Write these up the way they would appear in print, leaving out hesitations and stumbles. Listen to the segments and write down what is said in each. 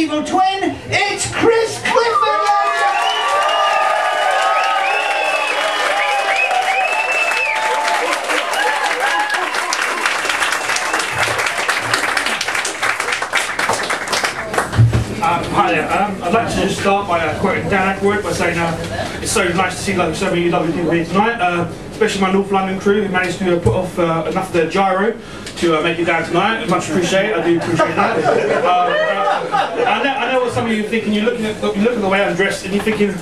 evil twin, it's Chris Clifford! Hi there. I'd like to just start by quoting Dan Aykroyd by saying it's so nice to see so many lovely people here tonight, especially my North London crew who managed to put off enough of their gyro to make it down tonight. Much appreciated. I do appreciate that. I know what some of you are thinking. You look at the way I'm dressed and you're thinking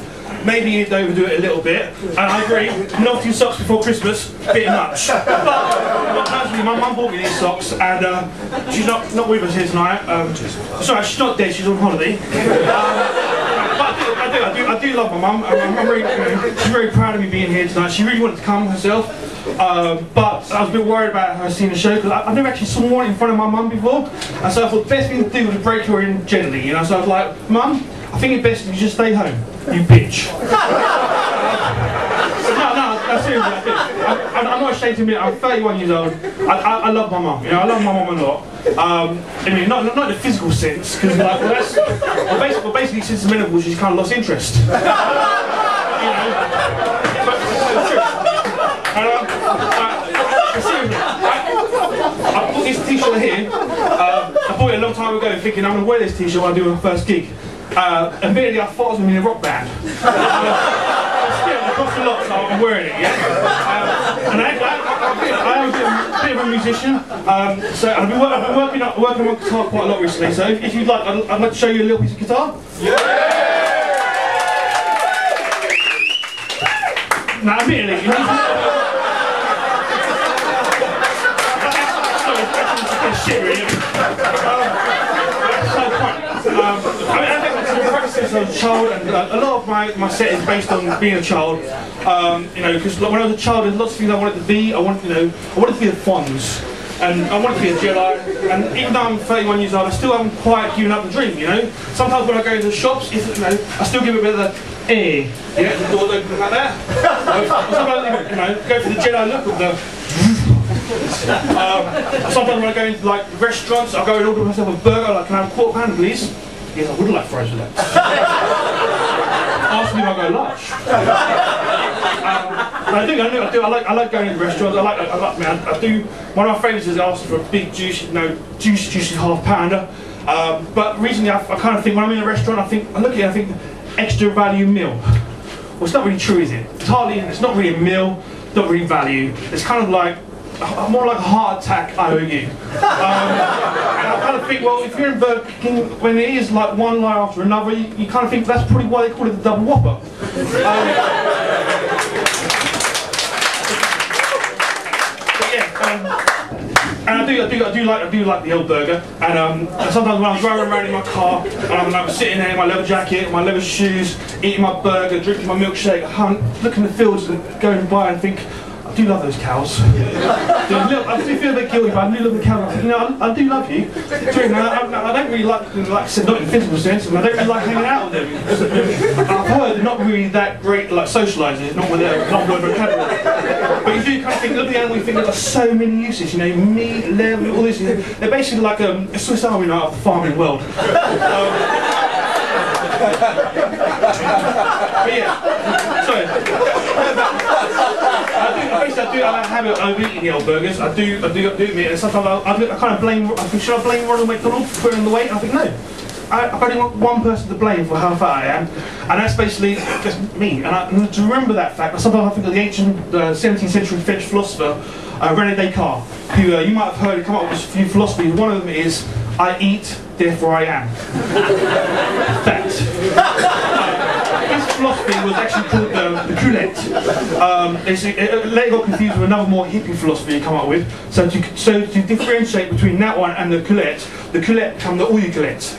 maybe you need to overdo it a little bit. And I agree. Novelty socks before Christmas, bit much. But actually, my mum bought me these socks, and she's not with us here tonight. Sorry, she's not dead. She's on holiday. But I do love my mum. She's very proud of me being here tonight. She really wanted to come herself. But I was a bit worried about her seeing the show because I've never actually sworn in front of my mum before, and so I thought the best thing to do was to break her in gently, you know. So I was like, Mum, I think it's best if you just stay home, you bitch. No, seriously, I'm not ashamed to admit I'm 31 years old. I love my mum, you know. I love my mum a lot. I mean, not in the physical sense, because basically since the menopause she's kind of lost interest. You know. But it's true. I bought this t-shirt here. I bought it a long time ago thinking I'm going to wear this t-shirt when I do my first gig. Admittedly, I thought I was going to be in a rock band. It cost a lot, so I'm wearing it, yeah? And I am a bit of a musician, so I've been working on guitar quite a lot recently, so if you'd like, I'd like to show you a little piece of guitar. Yeah! Now, admittedly, you know, shit, really. I've practiced since I was a child, and a lot of my set is based on being a child. You know, because when I was a child, there's lots of things I wanted to be. I wanted to be the Fonz, and I wanted to be a Jedi. And even though I'm 31 years old, I still haven't quite given up the dream. You know, sometimes when I go into the shops, I still give it a bit of the yeah, the doors open like that. Or sometimes, you know, go for the Jedi look of the. Sometimes when I go into like restaurants, I'll go and order myself a burger, like, can I have a quarter pounder please? Yes, I would like fries with that. Ask me if I go large. I like going into restaurants. I do. One of my favourites is asking for a big juicy half pounder. But recently I kind of think when I'm in a restaurant, I look at it, I think extra value meal. Well, it's not really true, is it? It's not really a meal, not really value. It's kind of like more like a heart attack I owe you. And I kind of think, well, if you're in Burger King, when it is like one lie after another, you kind of think that's probably why they call it the double whopper. And I do like the old burger. And sometimes when I'm driving around in my car and I'm sitting there in my leather jacket, my leather shoes, eating my burger, drinking my milkshake, looking at the fields and going by and think, I do love those cows. I do feel a bit guilty, but I do love the cows. You know, I do love you. I don't really like I said, not in physical sense, and I don't really like hanging out with them. I've heard they're not really that great, like socialising, not with their word vocabulary. But you do kind of think, look at the animal, you think they've got so many uses, you know, meat, leather, all this. They're basically like a Swiss Army knife of the farming world. But yeah, sorry. I have a habit of eating the old burgers. I do admit, and sometimes I kind of blame. Should I blame Ronald McDonald for putting on the weight? And I think no. I've only got one person to blame for how fat I am, and that's basically just me. And to remember that fact, sometimes I think of the ancient 17th century French philosopher René Descartes, who you might have heard come up with a few philosophies. One of them is, I eat, therefore I am. Fact. This philosophy was actually called the culotte. It later got confused with another more hippie philosophy you come up with. So to differentiate between that one and the culotte become the oeculette.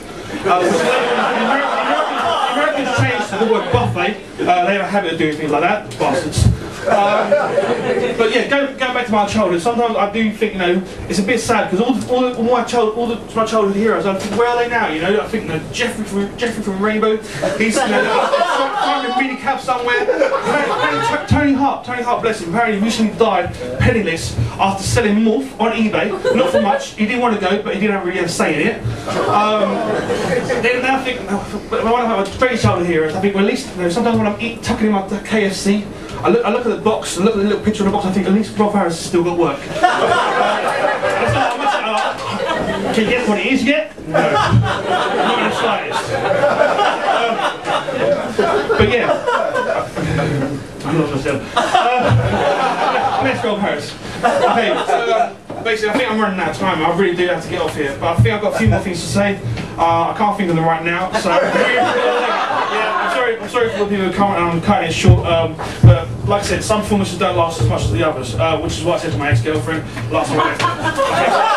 Americans changed to the word buffet. They have a habit of doing things like that, bastards. But yeah, going back to my childhood, sometimes I do think, you know, it's a bit sad because all my childhood heroes, I think, where are they now? You know, I think, you know, Jeffrey from Rainbow, he's, you know, trying to mini cap somewhere. Tony Hart, bless him, apparently recently died penniless after selling Morph on eBay. Not for much. He didn't want to go, but he didn't really have a say in it. Then I think one of my very childhood heroes. I think, well, at least, you know, sometimes when I'm tucking in my KFC, I look at the box, I look at the little picture of the box. I think at least Rob Harris has still got work. Can you guess what it is yet? No, not in the slightest. But yeah. I'm not myself. Let's Rob Harris. Okay, so basically, I think I'm running out of time. I really do have to get off here, but I think I've got a few more things to say. I can't think of them right now, so yeah, I'm sorry for the people who comment, and I'm cutting it short. But like I said, some performances don't last as much as the others, which is what I said to my ex-girlfriend last time I left. Okay.